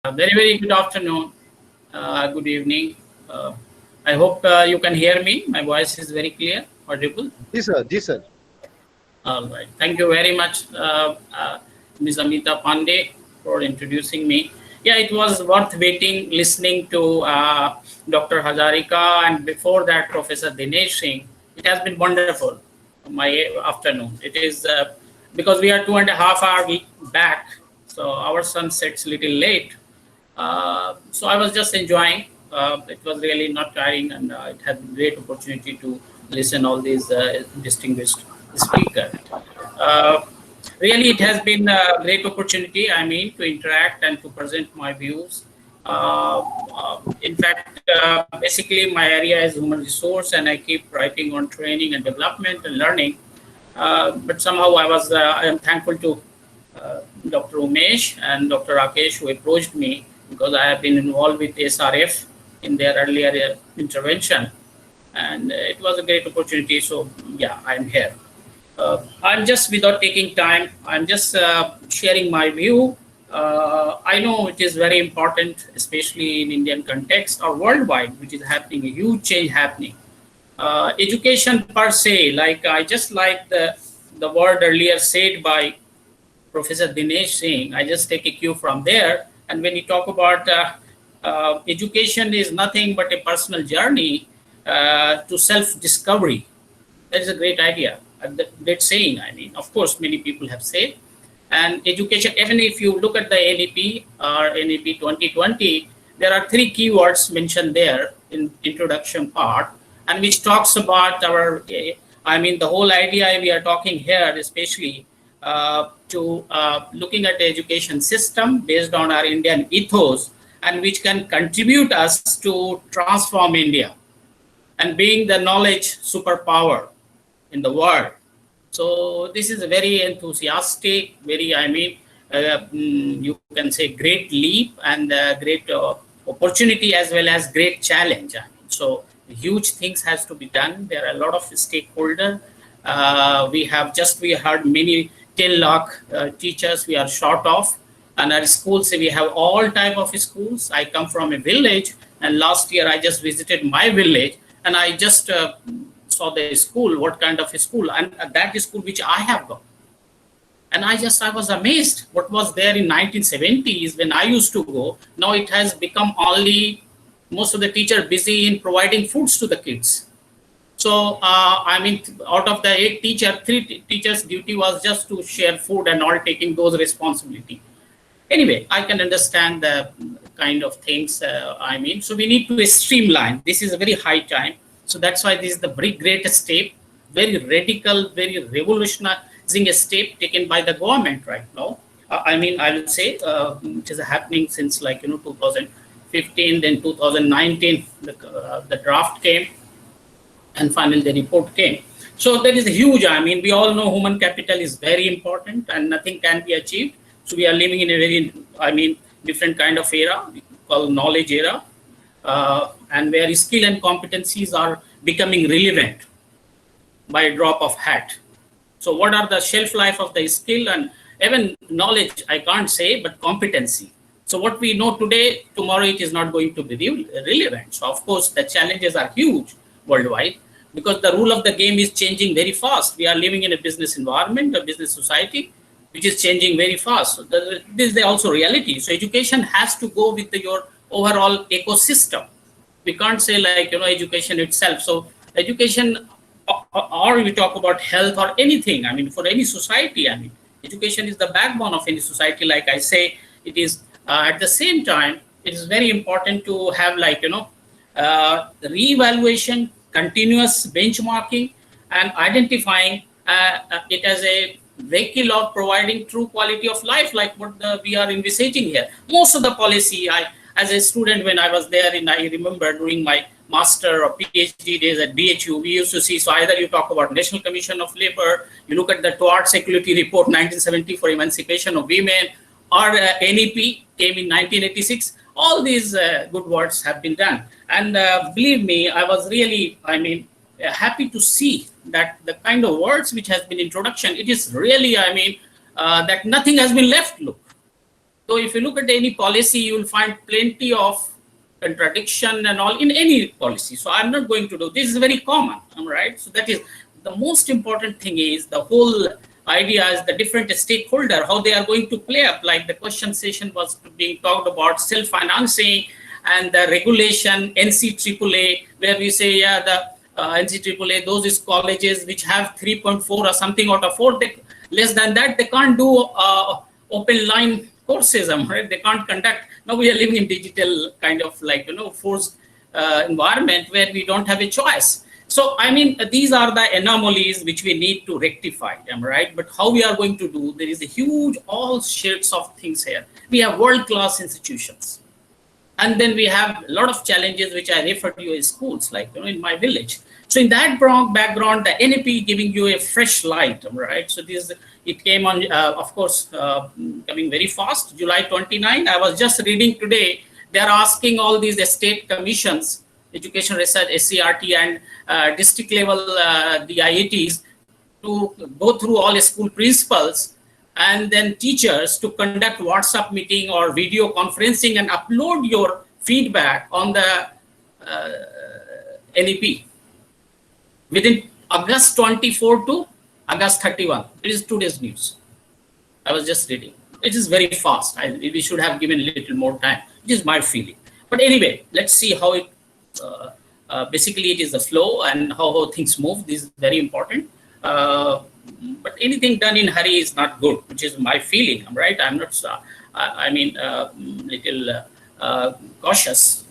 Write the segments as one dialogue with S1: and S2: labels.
S1: Very, very good afternoon, good evening. I hope you can hear me. My voice is very clear, audible.
S2: Ji sir, ji sir.
S1: All right. Thank you very much, Ms. Amita Pandey, for introducing me. Yeah, it was worth waiting, listening to Dr. Hazarika, and before that, Professor Dinesh Singh. It has been wonderful, my afternoon. It is because we are 2.5 hours back, so our sun sets a little late. So I was just enjoying. It was really not tiring, and it had been a great opportunity to listen all these distinguished speakers. Really, it has been a great opportunity, I mean, to interact and to present my views. In fact, basically, my area is human resource, and I keep writing on training and development and learning. But somehow I am thankful to Dr. Umesh and Dr. Rakesh, who approached me because I have been involved with SRF in their earlier intervention. And it was a great opportunity. So, yeah, I'm here. I'm just, without taking time, I'm just sharing my view. I know it is very important, especially in Indian context or worldwide, which is happening, a huge change happening. Education per se, like I just like the word earlier said by Professor Dinesh Singh. I just take a cue from there. And when you talk about education is nothing but a personal journey to self-discovery, that is a great idea. Great saying, I mean, of course, many people have said. And education, even if you look at the NEP or NEP 2020, there are 3 keywords mentioned there in introduction part, and which talks about our, I mean, the whole idea we are talking here, especially to looking at the education system based on our Indian ethos, and which can contribute us to transform India and being the knowledge superpower in the world. So this is a very enthusiastic, very, I mean, you can say great leap and great opportunity as well as great challenge. I mean, so huge things has to be done. There are a lot of stakeholders. We heard many 10 lakh teachers we are short of. And our schools, we have all type of schools. I come from a village, and last year I just visited my village, and I just saw the school, what kind of a school, and that is school which I have got. And I was amazed what was there in 1970s when I used to go. Now it has become only most of the teachers busy in providing foods to the kids. So, I mean, out of the 8 teachers, 3 teachers' duty was just to share food and all, taking those responsibility. Anyway, I can understand the kind of things, I mean, so we need to streamline. This is a very high time. So that's why this is the very great step, very radical, very revolutionizing step taken by the government right now. I mean, I will say, which is happening since 2015, then 2019, the draft came, and finally the report came. So there is a huge, I mean, we all know human capital is very important and nothing can be achieved. So we are living in a very, I mean, different kind of era called knowledge era, and where skill and competencies are becoming relevant by a drop of hat. So what are the shelf life of the skill and even knowledge, I can't say, but competency. So what we know today, tomorrow it is not going to be relevant. So of course the challenges are huge worldwide because the rule of the game is changing very fast. We are living in a business environment, a business society, which is changing very fast. So this is also reality. So education has to go with your overall ecosystem. We can't say education itself. So education, or we talk about health or anything, I mean, for any society, I mean, education is the backbone of any society. Like I say, it is at the same time, it is very important to have re-evaluation, continuous benchmarking, and identifying it as a vehicle of providing true quality of life, like what we are envisaging here. Most of the policy, as a student, when I was there, I remember during my master or PhD days at BHU, we used to see, so either you talk about National Commission of Labor, you look at the Towards Equality Report 1970 for Emancipation of Women, or NEP came in 1986. All these good works have been done. And believe me, I was really, I mean, happy to see that the kind of words which has been introduction, it is really, I mean, that nothing has been left. Look, So if you look at any policy, you will find plenty of contradiction and all in any policy. So I'm not going to do this. Is very common, right? So that is the most important thing. Is the whole idea is the different stakeholder, how they are going to play up. Like the question session was being talked about self-financing and the regulation, NCAAA, where we say, yeah, the NCAAA, those is colleges which have 3.4 or something out of 4, less than that, they can't do open line courses, right? They can't conduct. Now we are living in digital kind of like, forced environment where we don't have a choice. So, I mean, these are the anomalies which we need to rectify, right? But how we are going to do, there is a huge, all shades of things here. We have world-class institutions. And then we have a lot of challenges, which I refer to as schools, like, in my village. So in that background, the NAP giving you a fresh light, right? So it came on, of course, coming very fast, July 29. I was just reading today, they're asking all these state commissions, education research, SCRT, and district level, the IITs, to go through all school principals and then teachers to conduct WhatsApp meeting or video conferencing and upload your feedback on the NEP within August 24 to August 31. It is today's news. I was just reading. It is very fast. We should have given a little more time. It is my feeling. But anyway, let's see how it, basically it is the flow and how things move. This is very important. But anything done in hurry is not good, which is my feeling, right? I'm not, little cautious,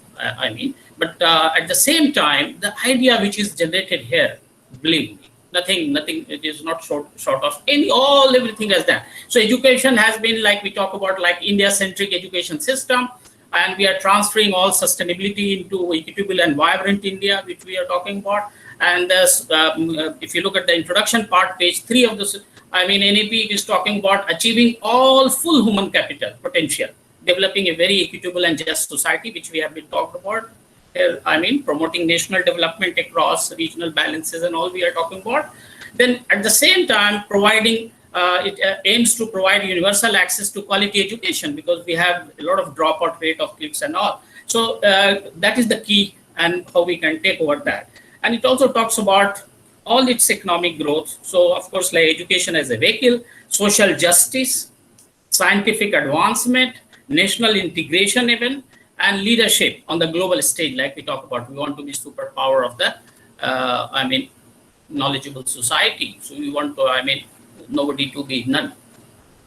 S1: but at the same time, the idea which is generated here, believe me, nothing, it is not short of everything as that. So education has been, like we talk about, like India-centric education system, and we are transferring all sustainability into equitable and vibrant India, which we are talking about. And if you look at the introduction part, page 3 of this, NAP is talking about achieving all full human capital potential, developing a very equitable and just society, which we have been talked about. Promoting national development across regional balances and all we are talking about. Then at the same time, providing, it aims to provide universal access to quality education, because we have a lot of dropout rate of kids and all. So that is the key, and how we can take over that. And it also talks about all its economic growth. So of course, like education as a vehicle, social justice, scientific advancement, national integration even, and leadership on the global stage, like we talk about. We want to be superpower of the, knowledgeable society. So we want to, nobody to be none.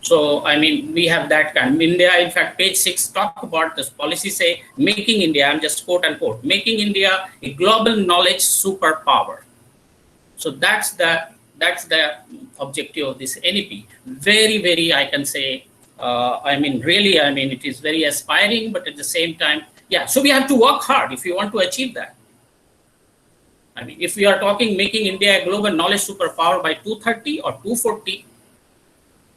S1: So, we have that kind. India, in fact, page 6 talk about this policy, say, making India, I'm just quote unquote, making India a global knowledge superpower. So that's the objective of this NEP. Very, very, I can say, really, it is very aspiring, but at the same time, yeah, so we have to work hard if we want to achieve that. If we are talking making India a global knowledge superpower by 230 or 240,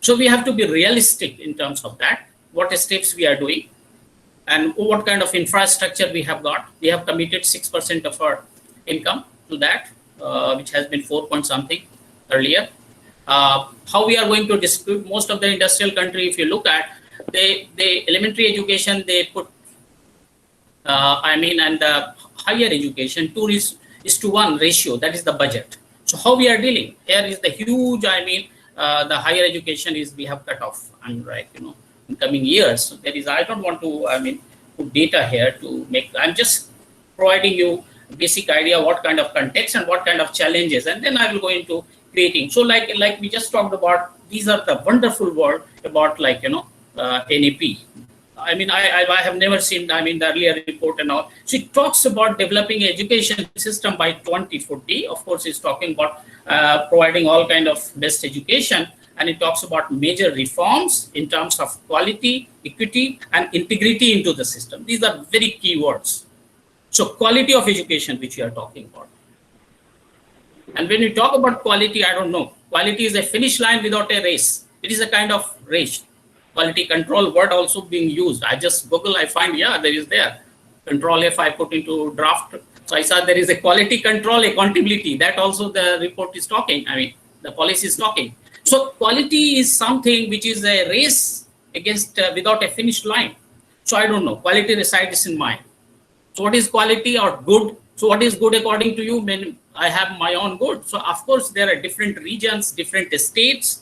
S1: so we have to be realistic in terms of that, what steps we are doing and what kind of infrastructure we have got. We have committed 6% of our income to that, which has been 4 point something earlier. How we are going to distribute most of the industrial country, if you look at, the elementary education, they put, and the higher education, 2:1 ratio, that is the budget. So how we are dealing? Here is the huge, the higher education is, we have cut off, in coming years. So there is, I don't want to, put data here to make, I'm just providing you a basic idea what kind of context and what kind of challenges, and then I will go into creating. So like we just talked about, these are the wonderful word about NAP. I have never seen, the earlier report and all. So it talks about developing an education system by 2040. Of course, it's talking about providing all kind of best education. And it talks about major reforms in terms of quality, equity, and integrity into the system. These are very key words. So quality of education, which we are talking about. And when we talk about quality, I don't know. Quality is a finish line without a race. It is a kind of race. Quality control word also being used. I just Google, I find, yeah, there is there. Control F, I put into draft. So I saw there is a quality control, accountability. That also the report is talking. The policy is talking. So quality is something which is a race against without a finish line. So I don't know. Quality resides in mind. So what is quality or good? So what is good according to you? When I have my own good. So of course there are different regions, different states,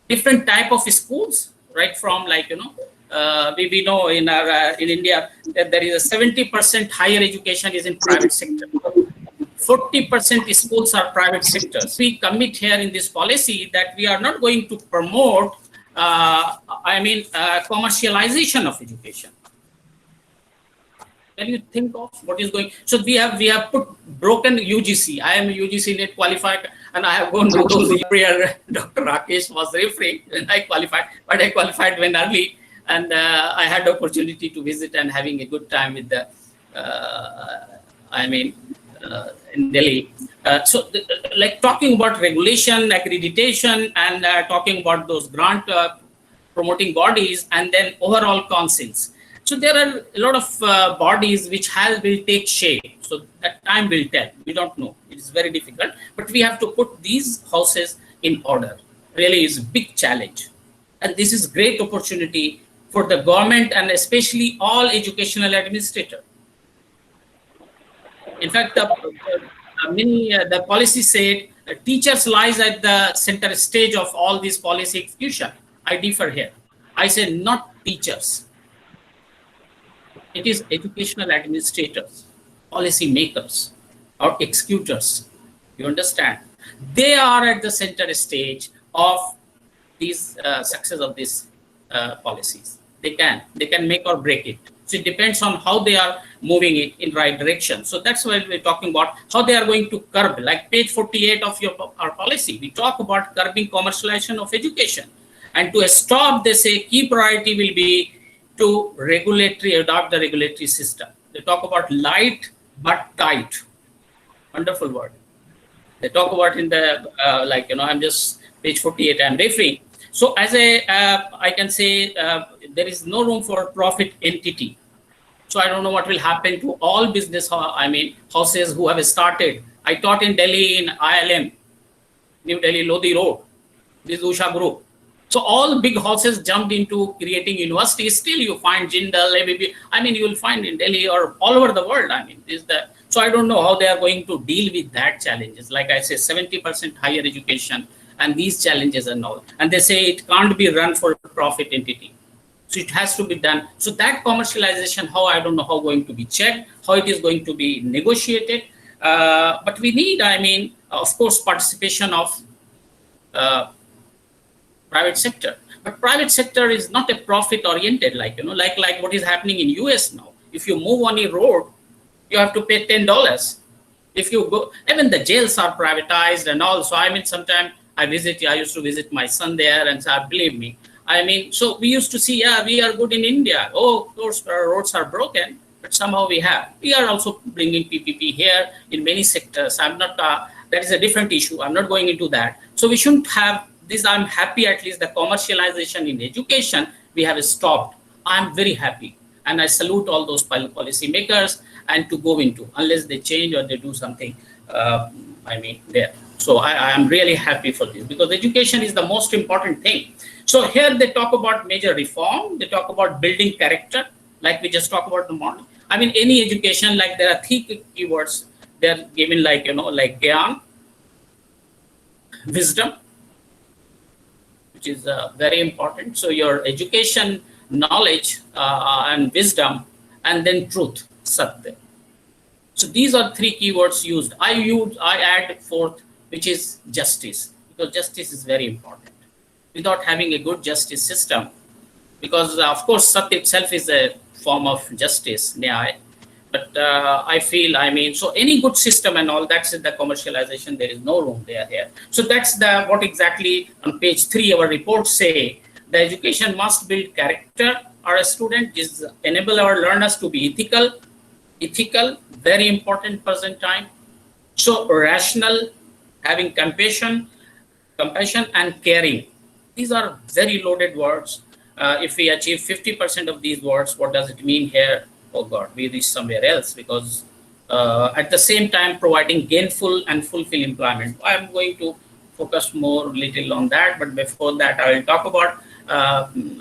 S1: different type of schools, right? From like, we know in our in India that there is a 70% higher education is in private sector. 40% schools are private sectors. We commit here in this policy that we are not going to promote, commercialization of education. Can you think of what is going? So we have put broken UGC. I am a UGC net qualified, and I have gone to those where Dr. Rakesh was referring when I qualified, but I qualified when early, and I had the opportunity to visit and having a good time with the, in Delhi. Like talking about regulation, accreditation, and talking about those grant promoting bodies, and then overall councils. So there are a lot of bodies which will take shape. So that time will tell. We don't know. It is very difficult. But we have to put these houses in order. Really is a big challenge. And this is great opportunity for the government and especially all educational administrators. In fact, the policy said teachers lies at the center stage of all this policy execution. I differ here. I say not teachers. It is educational administrators, policy makers, or executors. You understand? They are at the center stage of these success of these policies. They can make or break it. So it depends on how they are moving it in right direction. So that's why we're talking about how they are going to curb. Like page 48 of our policy, we talk about curbing commercialization of education. And to stop, they say key priority will be to adopt the regulatory system. They talk about light but tight. Wonderful word. They talk about in the, I'm just page 48, I'm referring. So as I can say, there is no room for profit entity. So I don't know what will happen to all business, houses who have started. I taught in Delhi in ILM, New Delhi Lodi Road, this Usha group. So all big houses jumped into creating universities. Still, you find Jindal, ABB. You will find in Delhi or all over the world. So I don't know how they are going to deal with that challenges. Like I say, 70% higher education and these challenges and all. And they say it can't be run for a profit entity. So it has to be done. So that commercialization, I don't know how going to be checked, how it is going to be negotiated. But we need, of course, participation of private sector. But private sector is not a profit oriented, like what is happening in US now. If you move on a road, you have to pay $10. If you go, even the jails are privatized and all. So sometimes I used to visit my son there, and so believe me. So we used to see, we are good in India. Oh, of course, our roads are broken, but somehow we are also bringing PPP here in many sectors. That is a different issue. I'm not going into that. So we shouldn't have this. I'm happy at least the commercialization in education, we have stopped. I'm very happy. And I salute all those policy makers and to go into, unless they change or they do something, there. So I am really happy for this because education is the most important thing. So here they talk about major reform. They talk about building character, like we just talked about in the morning. Any education, like there are three keywords. They're given like Gyan, wisdom, which is very important. So your education, knowledge, and wisdom, and then truth, satya. So these are three keywords used. I add fourth, which is justice, because justice is very important. Without having a good justice system, because of course satya itself is a form of justice, nyaya. But I feel, so any good system and all, that's the commercialization, there is no room there here. So that's what exactly on page 3 our reports say. The education must build character. Our student is enable our learners to be ethical, very important present time. So rational, having compassion and caring. These are very loaded words. If we achieve 50% of these words, what does it mean here? Oh God, we reach somewhere else, because at the same time providing gainful and fulfill employment. I'm going to focus more little on that, but before that I will talk about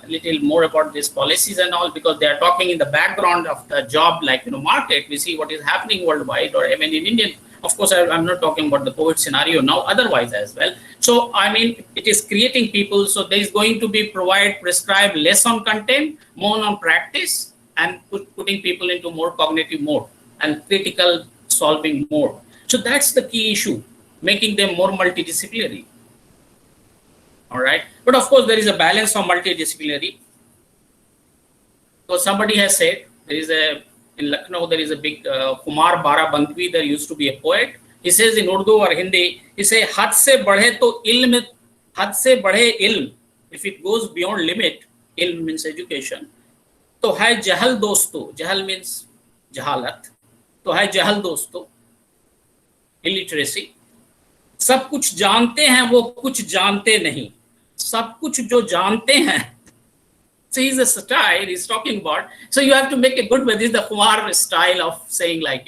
S1: little more about these policies and all, because they are talking in the background of the job, like, market. We see what is happening worldwide, or even in India. Of course, I'm not talking about the COVID scenario now, otherwise as well. So, I mean, it is creating people. So there is going to be prescribe less on content, more on practice, and putting people into more cognitive mode and critical solving mode. So that's the key issue, making them more multidisciplinary. All right. But of course, there is a balance of multidisciplinary. So somebody has said, in Lucknow, there is a big Kumar Barabankwi, there used to be a poet. He says in Urdu or Hindi, he says, had se badhe to ilm, had se badhe ilm. If it goes beyond limit, ilm means education. To hai jahal dosto, jahal means jahalat. To hai jahal dosto, illiteracy. सब कुछ जानते हैं, वो कुछ जानते नहीं. सब कुछ जो जानते हैं. So he's a style he's talking about. So you have to make a good way. This is the Kumar style of saying, like,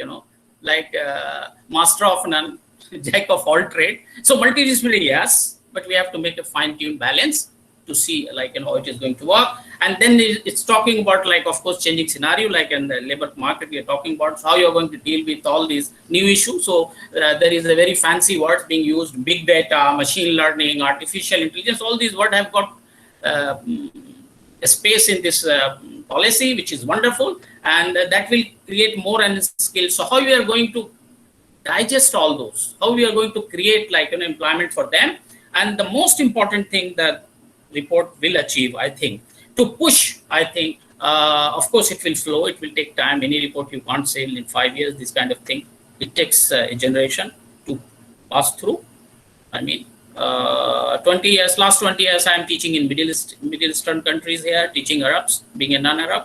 S1: master of none, jack of all trade. So multidisciplinary, yes, but we have to make a fine-tuned balance to see, like, how it is going to work. And then it's talking about, like, of course, changing scenario, like in the labor market, we are talking about how you're going to deal with all these new issues. So there is a very fancy words being used: big data, machine learning, artificial intelligence. All these words have got a space in this policy, which is wonderful, and that will create more and skills. So how we are going to digest all those, how we are going to create, like, employment for them. And the most important thing that report will achieve, I think, to push, I think, of course, it will flow, it will take time. Any report you can't say in 5 years, this kind of thing. It takes a generation to pass through. I mean, 20 years, last 20 years, I am teaching in Middle Eastern countries here, teaching Arabs, being a non-Arab.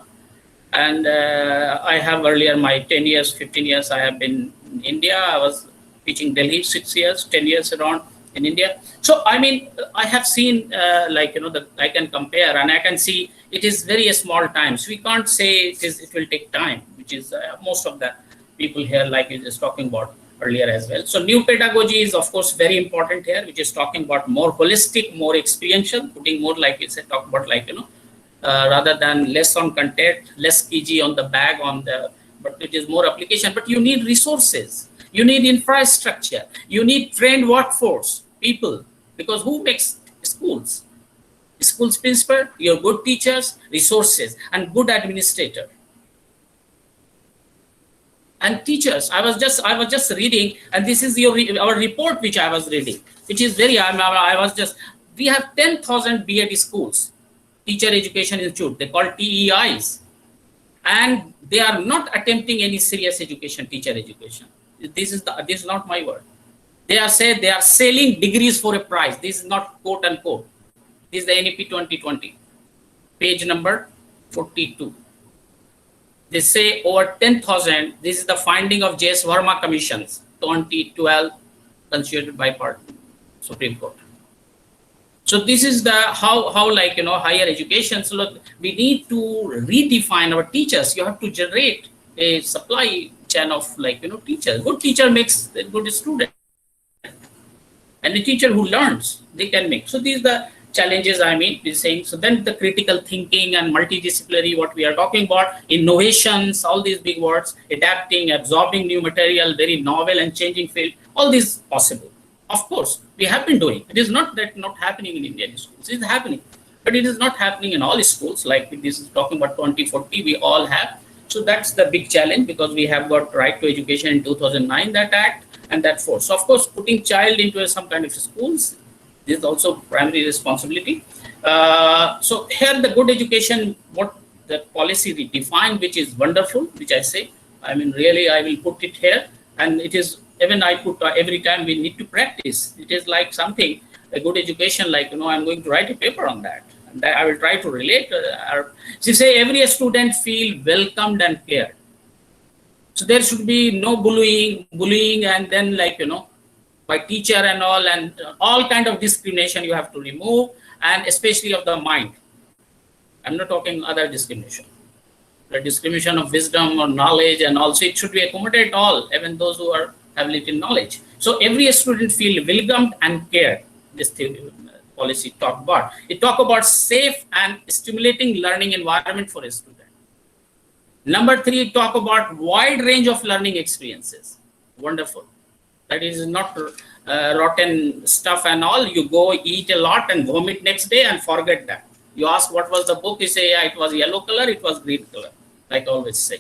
S1: And I have earlier my 10 years, 15 years, I have been in India. I was teaching Delhi 6 years, 10 years around in India. So, I mean, I have seen, like, I can compare, and I can see it is very small time. So we can't say it will take time, which is most of the people here, like, is talking about earlier as well. So new pedagogy is, of course, very important here, which is talking about more holistic, more experiential, putting more, like you said, talk about, like, rather than less on content, less kg on the bag, but it is more application. But you need resources, you need infrastructure, you need trained workforce, people, because who makes schools? Schools principal, your good teachers, resources, and good administrator. And teachers, I was just reading, and this is our report which I was reading, which is very, we have 10,000 BEd schools, Teacher Education Institute, they call TEIs, and they are not attempting any serious education, teacher education. This is not my word. They are selling degrees for a price. This is not quote unquote. This is the NEP 2020, page number 42. They say over 10,000. This is the finding of J.S. Verma Commissions, 2012, constituted by Supreme Court. So this is the how like, higher education. So look, we need to redefine our teachers. You have to generate a supply chain of, like, teachers. Good teacher makes a good student, and the teacher who learns, they can make. So these are the challenges, I mean, we're saying. So then the critical thinking and multidisciplinary, what we are talking about, innovations, all these big words, adapting, absorbing new material, very novel and changing field, all these possible. Of course, we have been doing. It is not that not happening in Indian schools. It is happening, but it is not happening in all schools. Like this is talking about 2040, we all have. So that's the big challenge, because we have got right to education in 2009, that act, and that force. So of course, putting child into some kind of schools, this is also primary responsibility. So here the good education, what the policy we defined, which is wonderful, which I say, I mean, really, I will put it here. And it is, even I put every time we need to practice. It is like something, a good education, like, I'm going to write a paper on that. And that I will try to relate. So say every student feel welcomed and cared. So there should be no bullying, and then, like, by teacher and all kind of discrimination you have to remove, and especially of the mind. I'm not talking other discrimination. The discrimination of wisdom or knowledge, and also it should be accommodate all, even those who have little knowledge. So every student feel welcomed and cared. This theory, policy talk about. It talk about safe and stimulating learning environment for a student. Number 3, talk about wide range of learning experiences. Wonderful. That is not rotten stuff and all. You go eat a lot and vomit next day and forget that. You ask what was the book, you say, yeah, it was yellow color, it was green color, like I always say.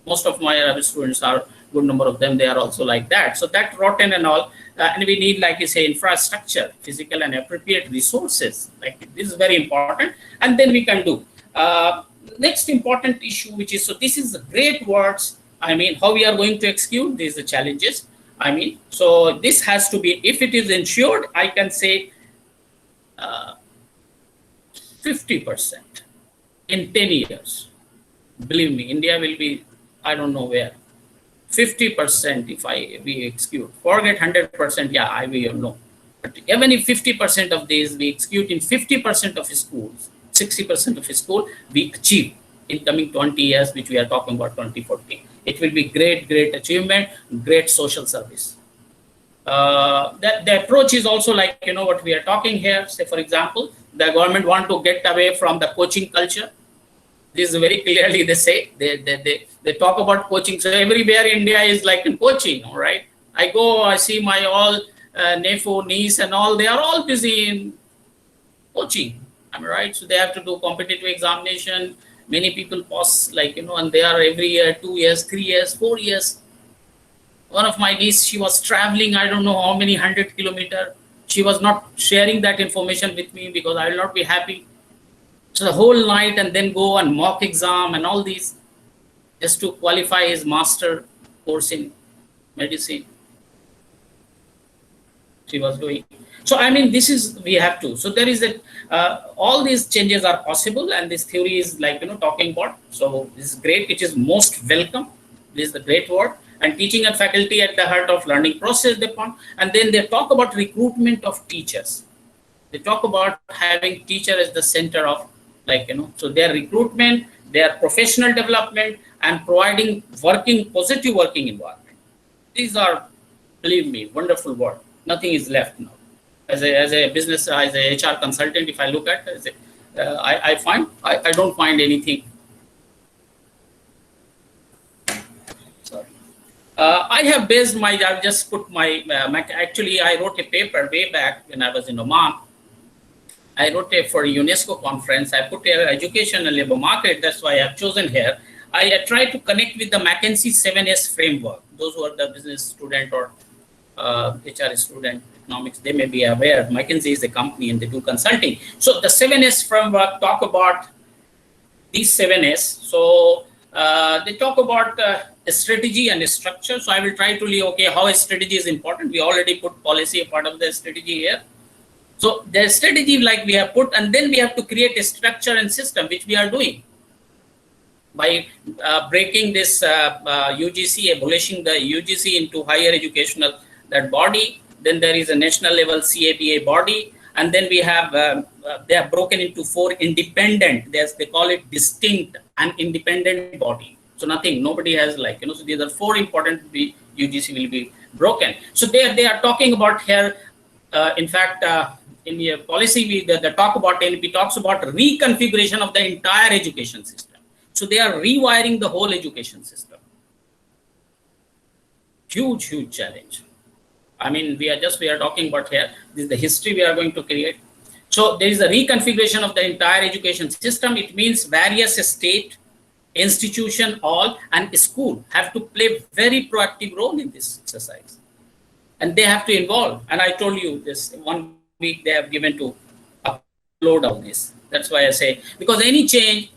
S1: Most of my students are, good number of them, they are also like that. So that rotten and all, and we need, like you say, infrastructure, physical and appropriate resources. Like this is very important, and then we can do. Next important issue, which is, so this is the great words. I mean, how we are going to execute, these are the challenges. I mean, so this has to be, if it is ensured, I can say 50% in 10 years. Believe me, India will be, I don't know where. 50% if we execute. Forget 100%, yeah, I will know. But even if 50% of these we execute in 50% of schools, 60% of school, we achieve in coming 20 years, which we are talking about 2040. It will be great, great achievement, great social service. The approach is also like, you know, what we are talking here. Say, for example, the government want to get away from the coaching culture. This is very clearly they say, they talk about coaching. So everywhere India is like in coaching, all right? I go, I see my all nephew, niece and all, they are all busy in coaching. Am I right? So they have to do competitive examination. Many people pass, like, you know, and they are every year, 2 years, 3 years, 4 years. One of my niece, she was traveling, I don't know how many 100 kilometers. She was not sharing that information with me because I will not be happy. So the whole night and then go and mock exam and all these just to qualify his master course in medicine. She was doing. So, I mean, this is, we have to. So there is a, all these changes are possible, and this theory is like, you know, talking about. So this is great. It is most welcome. This is the great word. And teaching and faculty at the heart of learning process they found. And then they talk about recruitment of teachers. They talk about having teacher as the center of, like, you know, so their recruitment, their professional development, and providing positive working environment. These are, believe me, wonderful work. Nothing is left now. As a business, as a HR consultant, if I look at, I don't find anything. Sorry. I have based my, I've just put my, actually I wrote a paper way back when I was in Oman. I wrote it for a UNESCO conference. I put education and labor market. That's why I've chosen here. I tried to connect with the Mackenzie 7S framework. Those who are the business student or HR student, economics, they may be aware. Mackenzie is a company and they do consulting. So the 7S framework talk about these 7S. So they talk about a strategy and a structure. So I will try to leave, okay, how a strategy is important. We already put policy a part of the strategy here. So the strategy like we have put, and then we have to create a structure and system, which we are doing by breaking this UGC, abolishing the UGC into higher educational that body. Then there is a national level CABA body, and then we have they are broken into 4 independent. They call it distinct and independent body. So nothing, nobody has like, you know. So these are 4 important. UGC will be broken. So they are talking about here. In fact, in your policy, the talk about NP talks about reconfiguration of the entire education system. So they are rewiring the whole education system. Huge challenge. I mean, we are talking about here. This is the history we are going to create. So there is a reconfiguration of the entire education system. It means various state, institution, all, and school have to play very proactive role in this exercise. And they have to involve. And I told you this 1 week they have given to upload all this. That's why I say, because any change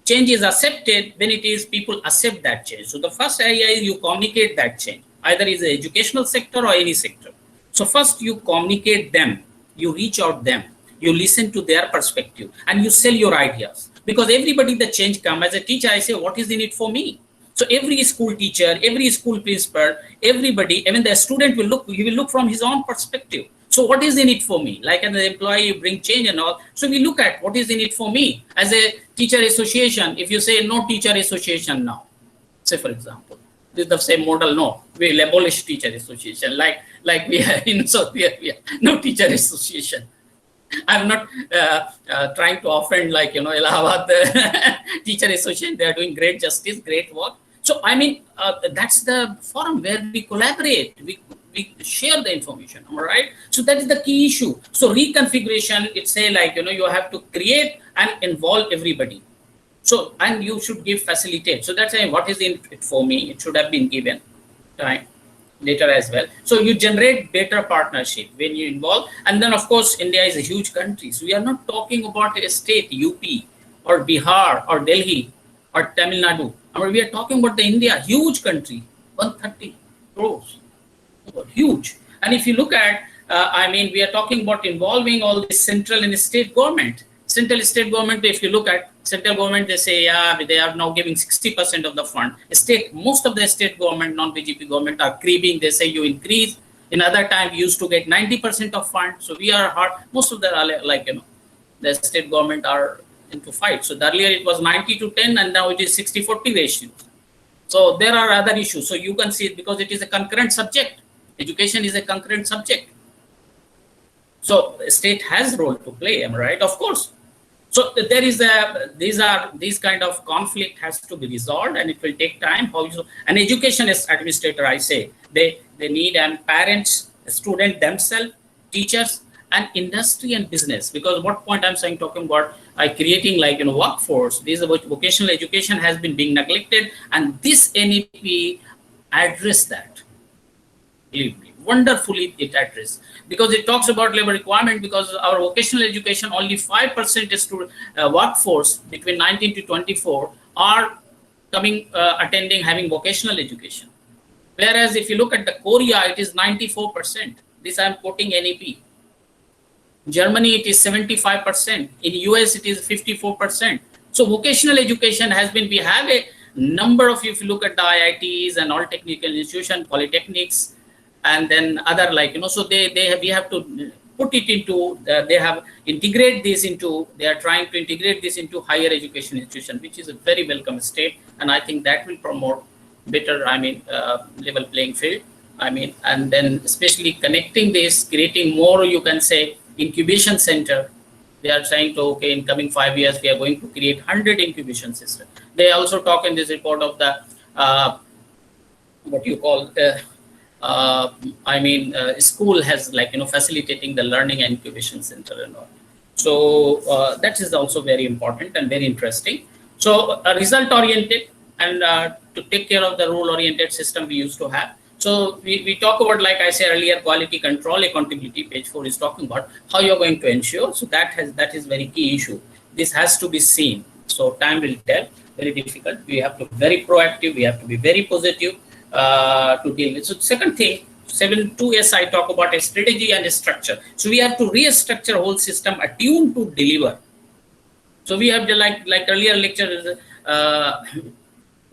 S1: is accepted when it is people accept that change. So the first area is you communicate that change, either is the educational sector or any sector. So first you communicate them, you reach out them, you listen to their perspective, and you sell your ideas. Because everybody the change come, as a teacher, I say, what is in it for me? So every school teacher, every school principal, everybody, even the student will look, he will look from his own perspective. So what is in it for me? Like as an employee, you bring change and all. So we look at what is in it for me. As a teacher association, if you say no teacher association now, say for example, this is the same model, no, we will abolish teacher association. Like we are in South Korea, no teacher association. I'm not trying to offend, like, Allahabad Teacher Association. They are doing great justice, great work. So, I mean, that's the forum where we collaborate. We share the information, all right? So that is the key issue. So reconfiguration, it's say, like, you have to create and involve everybody. So, and you should give facilitate. So that's what is in it for me. It should have been given time later as well. So you generate better partnership when you involve. And then, of course, India is a huge country. So we are not talking about a state, UP or Bihar or Delhi or Tamil Nadu. I mean, we are talking about the India, huge country, 130 crores, huge. And if you look at, I mean, we are talking about involving all the central and state government. Central state government, if you look at central government, they say, yeah, they are now giving 60% of the fund. State, most of the state government, non-BJP government are cribbing. They say you increase. In other time, we used to get 90% of fund. So we are hard. Most of the, like, the state government are into fight. So earlier it was 90-10, and now it is 60-40 ratio. So there are other issues. So you can see it because it is a concurrent subject. Education is a concurrent subject. So state has role to play, am I right? Of course. So there is these kind of conflict has to be resolved, and it will take time. How you, an education administrator, I say, they need parents, students themselves, teachers, and industry and business. Because what point I'm saying, talking about creating, like, workforce. This is about vocational education has been being neglected, and this NEP address that. Believe me, wonderfully it addresses, because it talks about labor requirement, because our vocational education, only 5% is to workforce between 19 to 24 are coming, attending, having vocational education. Whereas if you look at the Korea, it is 94%. This I am quoting NEP. Germany, it is 75%. In US, it is 54%. So vocational education has been, we have a number of, if you look at the IITs and all technical institutions, polytechnics, and then other, like, so we have to put it into, they have integrate this into, they are trying to integrate this into higher education institution, which is a very welcome step. And I think that will promote better, I mean, level playing field. I mean, and then especially connecting this, creating more, you can say, incubation center. They are saying to, okay, in coming 5 years, we are going to create 100 incubation systems. They also talk in this report of the, what you call, school has, like, facilitating the learning and incubation center and all. So that is also very important and very interesting. So result oriented, and to take care of the rule oriented system we used to have. So we talk about, like I said earlier, quality control, accountability. Page 4 is talking about how you're going to ensure. So that is very key issue. This has to be seen. So time will tell. Very difficult. We have to be very proactive. We have to be very positive to deal with. So second thing, 7.2s, I talk about a strategy and a structure. So we have to restructure whole system attuned to deliver. So we have the, like earlier lecture,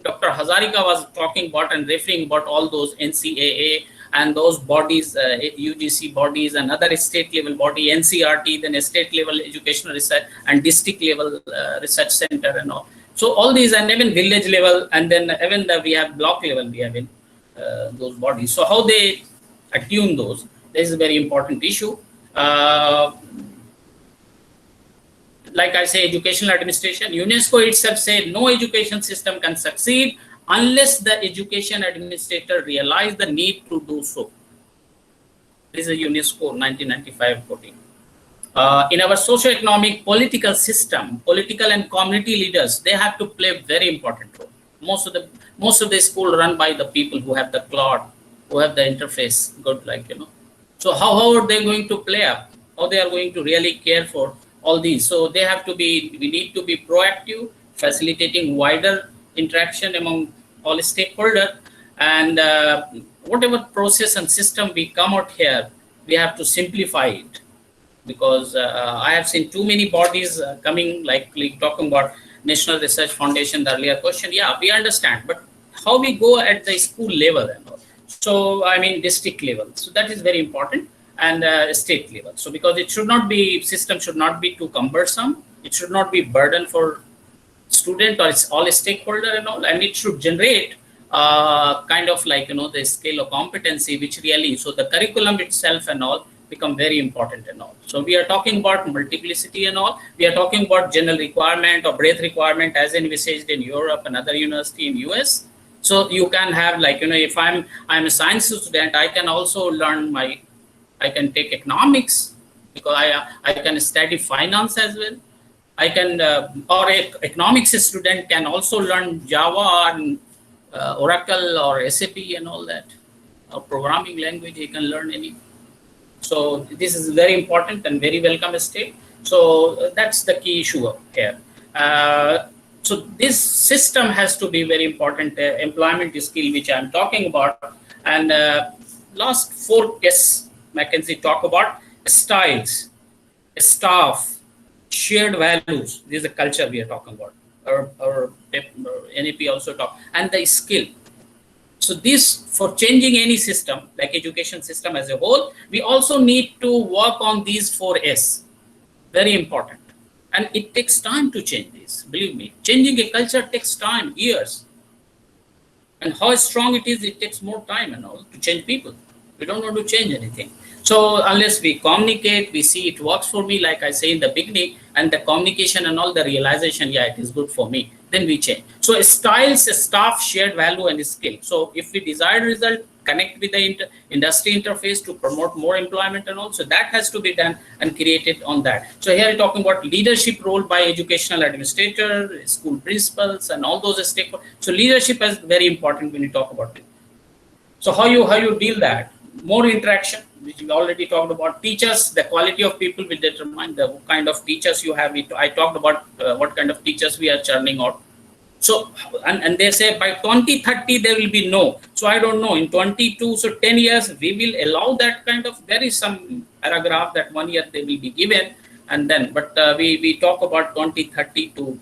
S1: Dr. Hazarika was talking about and referring about all those NCAA and those bodies, UGC bodies and other state level body, NCRT, then a state level educational research and district level research center and all. So all these, and even village level, and then even we have block level, we have in those bodies. So how they attune those, this is a very important issue. Like I say, educational administration, UNESCO itself said no education system can succeed unless the education administrator realize the need to do so. This is a UNESCO 1995 quoting. In our socio-economic political system, political and community leaders, they have to play a very important role. Most of the school run by the people who have the cloud, who have the interface good, like, So how are they going to play up? How they are going to really care for all these? So they have to be, we need to be proactive, facilitating wider interaction among all stakeholders, and whatever process and system we come out here, we have to simplify it, because I have seen too many bodies coming, like talking about National Research Foundation, the earlier question. Yeah, we understand, but how we go at the school level and all. So I mean district level. So that is very important, and state level. So because it should not be, system should not be too cumbersome. It should not be burden for student or it's all stakeholder and all, and it should generate kind of like, the scale of competency, which really, so the curriculum itself and all become very important and all. So we are talking about multiplicity and all. We are talking about general requirement or breadth requirement as envisaged in Europe and other university in US. So you can have like, if I'm a science student, I can also learn I can take economics, because I can study finance as well. I can, or a economics student can also learn Java and Oracle or SAP and all that, or programming language, he can learn any. So this is very important and very welcome step. So that's the key issue here. So this system has to be very important, employment skill, which I'm talking about. And last 4 tests, Mackenzie talk about styles, staff, shared values. This is the culture we are talking about, or NAP also talk, and the skill. So this, for changing any system, like education system as a whole, we also need to work on these 4 S. Very important. And it takes time to change this. Believe me, changing a culture takes time, years. And how strong it is, it takes more time and all to change people. We don't want to change anything. So unless we communicate, we see it works for me, like I say in the beginning, and the communication and all the realization, yeah, it is good for me, then we change. So styles, staff, shared value and skill. So if we desired result, connect with the industry interface to promote more employment and all, so that has to be done and created on that. So here we're talking about leadership role by educational administrator, school principals, and all those stakeholders. So leadership is very important when you talk about it. So how you deal that? More interaction, which we already talked about. Teachers, the quality of people will determine the kind of teachers you have. I talked about what kind of teachers we are churning out. So, and they say by 2030 there will be no. So I don't know, in 22, so 10 years, we will allow that kind of, there is some paragraph that 1 year they will be given, and then, but we talk about 2030 to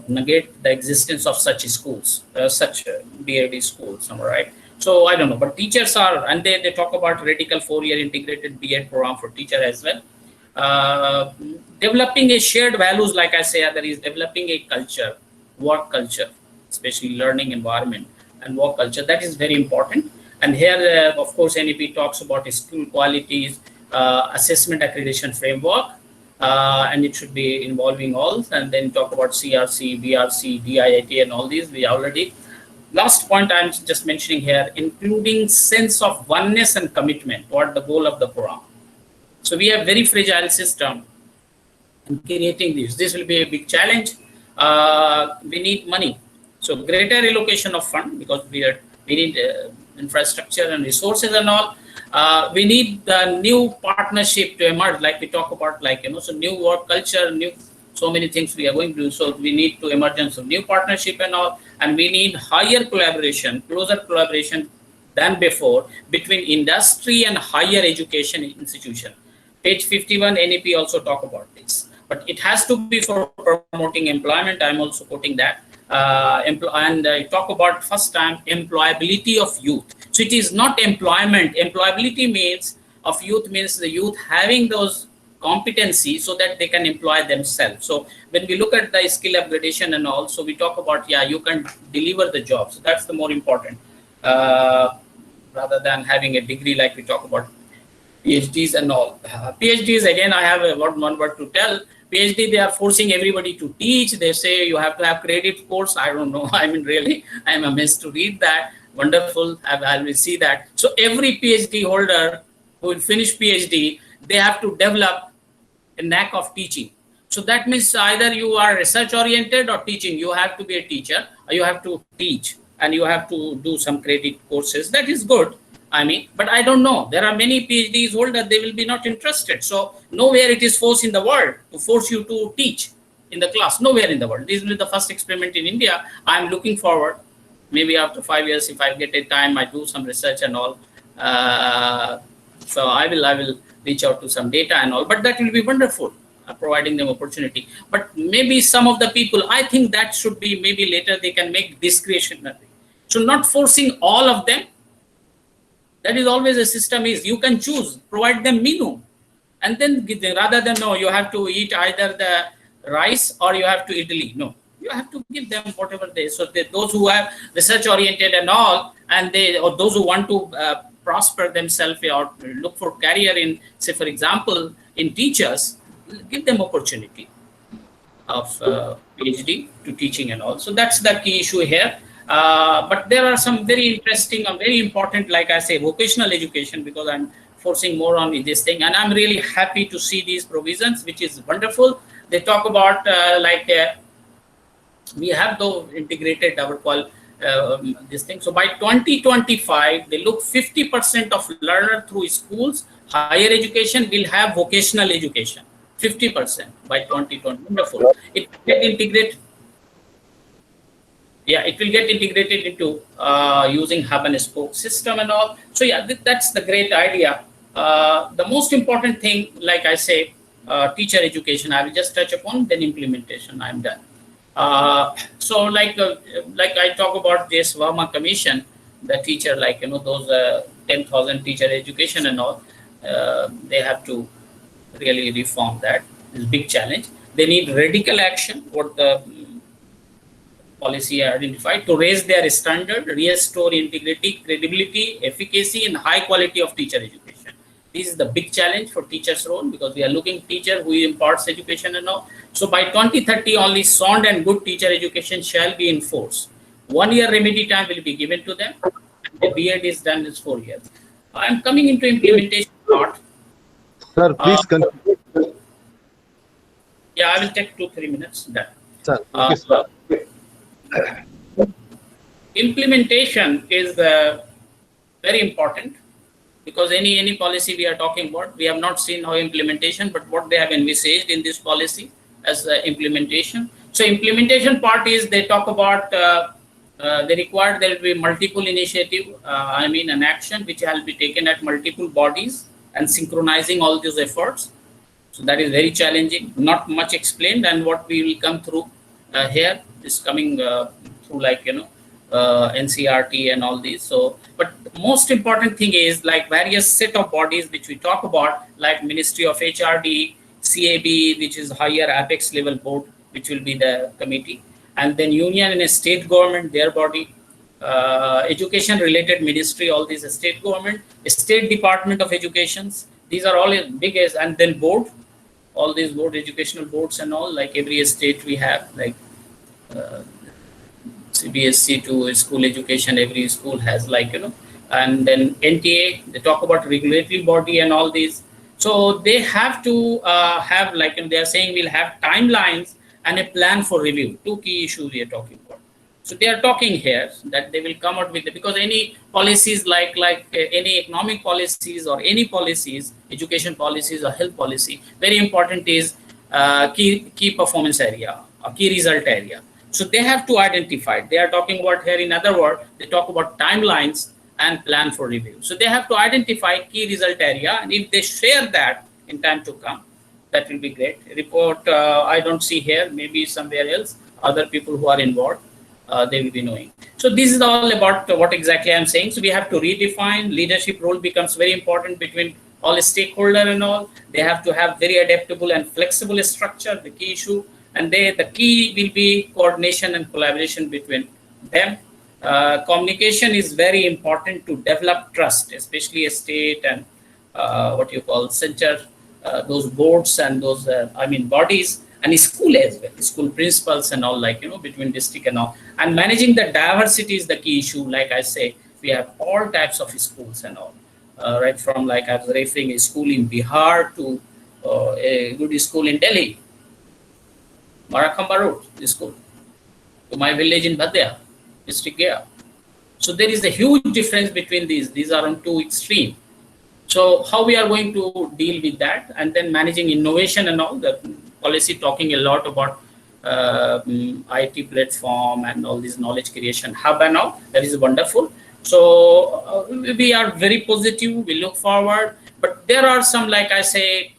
S1: negate the existence of such schools, such BAD schools, right? So I don't know, but teachers are, and they talk about radical 4-year integrated BEd program for teacher as well. Developing a shared values, like I say, there is developing a culture, work culture, especially learning environment and work culture. That is very important. And here, of course, NEP talks about school qualities, assessment accreditation framework, and it should be involving all. And then talk about CRC, BRC, DIIT, and all these. We already. Last point I'm just mentioning here, including sense of oneness and commitment toward the goal of the program. So we have very fragile system in creating this. This will be a big challenge. We need money. So greater allocation of fund, because we need infrastructure and resources and all. We need the new partnership to emerge, like we talk about, like, so new work culture, new, so many things we are going to do. So we need to emergence of new partnership and all, and we need higher collaboration, closer collaboration than before between industry and higher education institution. Page 51, NEP also talk about this, but it has to be for promoting employment. I'm also quoting that. And talk about first time employability of youth. So it is not employment. Employability means of youth means the youth having those competency so that they can employ themselves. So when we look at the skill upgradation and all, so we talk about, yeah, you can deliver the job. So that's the more important, rather than having a degree like we talk about PhDs and all. PhDs, again, I have one word to tell. PhD, they are forcing everybody to teach. They say you have to have credit course. I don't know. I mean, really, I'm amazed to read that. Wonderful. I will see that. So every PhD holder who will finish PhD, they have to develop a knack of teaching. So that means either you are research oriented or teaching. You have to be a teacher, or you have to teach, and you have to do some credit courses. That is good. I mean, but I don't know. There are many PhDs holder, they will be not interested. So nowhere it is forced in the world to force you to teach in the class. Nowhere in the world. This will be the first experiment in India. I'm looking forward. Maybe after 5 years, if I get a time, I do some research and all. So I will reach out to some data and all. But that will be wonderful, providing them opportunity. But maybe some of the people, I think that should be maybe later they can make discretionary. So not forcing all of them. That is always a system is you can choose, provide them menu, and then give them, rather than no, you have to eat either the rice or you have to idli. No, you have to give them whatever they. So those who have research oriented and all, and they, or those who want to prosper themselves or look for career in, say, for example, in teachers, give them opportunity of PhD to teaching and all. So that's the key issue here. But there are some very interesting and very important, like I say, vocational education, because I'm forcing more on this thing. And I'm really happy to see these provisions, which is wonderful. They talk about we have though integrated our this thing. So by 2025, they look 50% of learner through schools, higher education will have vocational education. 50% by 2020. Wonderful. It will get integrated. Yeah, it will get integrated into using hub and spoke system and all. So yeah, that's the great idea. The most important thing, like I say, teacher education. I will just touch upon, then implementation. I'm done. So like I talk about this Verma Commission, the teacher, like those 10,000 teacher education and all. They have to really reform that. It's a big challenge. They need radical action, what the policy identified, to raise their standard, restore integrity, credibility, efficacy, and high quality of teacher education. This is the big challenge for teachers' role, because we are looking teacher who imparts education and all. So by 2030, only sound and good teacher education shall be enforced. 1 year remedy time will be given to them. The B.Ed is done is 4 years. I'm coming into implementation part.
S2: Sir, please continue.
S1: Yeah, I will take 2-3 minutes. Done.
S2: Sir, okay, sir.
S1: Implementation is very important, because any policy we are talking about, we have not seen how implementation, but what they have envisaged in this policy as implementation. So implementation part is they talk about they require there will be multiple initiative, an action which will be taken at multiple bodies and synchronizing all these efforts. So that is very challenging, not much explained, and what we will come through here is coming through like NCRT and all these. So, but the most important thing is like various set of bodies which we talk about, like Ministry of HRD, CAB, which is higher apex level board, which will be the committee, and then union and state government, their body, education related ministry, all these state government, state department of educations. These are all big as, and then board, all these board, educational boards and all, like every state we have, like CBSC to school education, every school has like, and then NTA, they talk about regulatory body and all these. So they have to have like, they are saying we'll have timelines and a plan for review. Two key issues we are talking about. So they are talking here that they will come out with it, because any policies like any economic policies or any policies, education policies or health policy, very important is key performance area or key result area. So they have to identify. They are talking about here, in other words, they talk about timelines and plan for review. So they have to identify key result area, and if they share that in time to come, that will be great. Report, I don't see here, maybe somewhere else, other people who are involved, they will be knowing. So this is all about what exactly I'm saying. So we have to redefine, leadership role becomes very important between all stakeholder and all. They have to have very adaptable and flexible structure, the key issue. And the key will be coordination and collaboration between them. Communication is very important to develop trust, especially a state and what you call center, those boards and those, bodies, and school as well, school principals and all, like, between district and all. And managing the diversity is the key issue. Like I say, we have all types of schools and all, right from, like I was referring, a school in Bihar to a good school in Delhi, Marakhamba Road school, to my village in Bhadia, district Gaya. So there is a huge difference between these. These are on two extreme. So how we are going to deal with that, and then managing innovation and all, the policy talking a lot about IT platform and all this knowledge creation hub and all, that is wonderful. So we are very positive, we look forward, but there are some, like I say,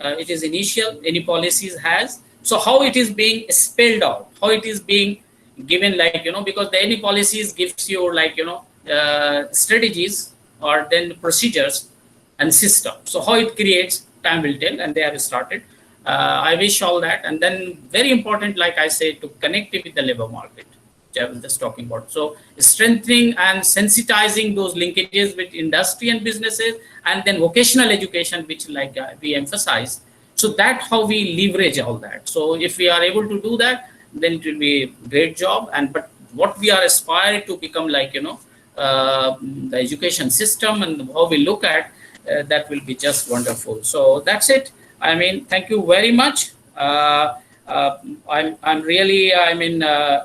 S1: it is initial, any policies has. So how it is being spelled out, how it is being given, like, because any policies gives you like, strategies or then procedures and system. So how it creates, time will tell, and they have started. I wish all that. And then very important, like I say, to connect it with the labor market. which I was just talking about. So strengthening and sensitizing those linkages with industry and businesses, and then vocational education, which like we emphasize. So that how we leverage all that. So if we are able to do that, then it will be a great job. And but what we are aspiring to become, like, you know, the education system and how we look at that will be just wonderful. So that's it. I mean, thank you very much. I'm really, I mean, I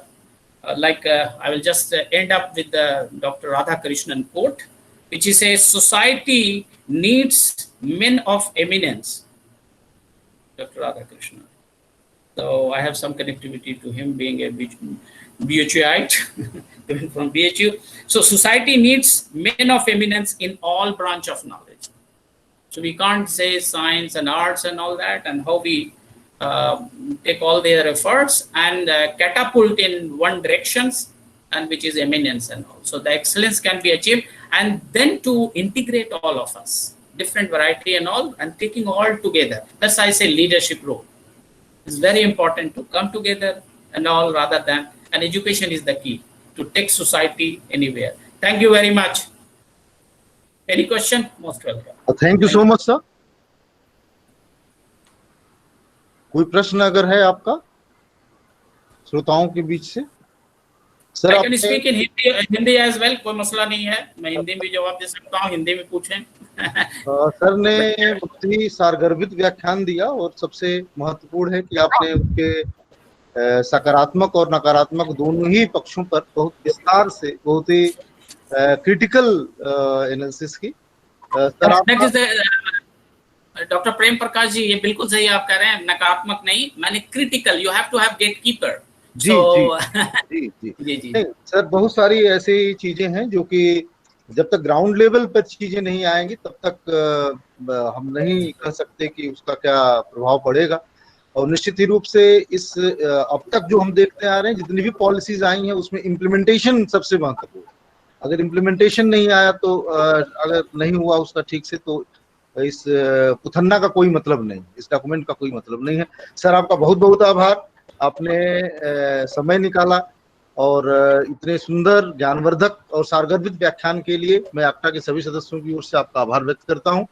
S1: will just end up with the Dr. Radhakrishnan quote, which is a society needs men of eminence. Dr. Radhakrishnan. So I have some connectivity to him, being a BHUite from BHU. So society needs men of eminence in all branch of knowledge. So we can't say science and arts and all that, and how we take all their efforts and catapult in one directions, and which is eminence and all. So the excellence can be achieved, and then to integrate all of us, different variety and all, and taking all together. That's why I say leadership role. It's very important to come together and all, rather than, and education is the key to take society anywhere. Thank you very much. Any question? Most welcome.
S2: Thank you so much sir. कोई प्रश्न अगर है आपका श्रोताओं के बीच से? Sir
S1: I can speak in Hindi as well, कोई मसला नहीं है, मैं हिंदी में जवाब दे सकता हूँ, हिंदी में पूछें।
S2: सर ने बहुत ही सारगर्भित व्याख्यान दिया, और सबसे महत्वपूर्ण है कि आपने उसके सकारात्मक और नकारात्मक दोनों ही पक्षों पर बहुत विस्तार से, बहुत ही क्रिटिकल एनालिसिस की।
S1: डॉक्टर प्रेम प्रकाश जी, ये बिल्कुल सही आप कह रहे हैं, नकारात्मक नहीं, मैंने critical, you have to have gatekeeper.
S2: जी, जी, जी, जी, जी। सर बहुत सारी ऐसी चीजें हैं जो कि जब तक ग्राउंड लेवल पर चीजें नहीं आएंगी तब तक हम नहीं कह सकते कि उसका क्या प्रभाव पड़ेगा। और निश्चित ही रूप से इस अब तक जो हम देखते आ रहे हैं, जितनी भी पॉलिसीज आई हैं, उसमें इम्प्लीमेंटेशन सबसे महत्वपूर्ण। अगर इम्प्लीमेंटेशन नहीं आया तो अगर नहीं हुआ उसका ठीक से, तो इस पुथन्ना का कोई मतलब नहीं, इस डॉक्यूमेंट का कोई मतलब नहीं है। सर आपका बहुत बहुत आभार, आपने समय निकाला, और इतने सुंदर, ज्ञानवर्धक और सारगर्भित व्याख्यान के लिए मैं AUCCTA के सभी सदस्यों की ओर से आपका आभार व्यक्त करता हूं।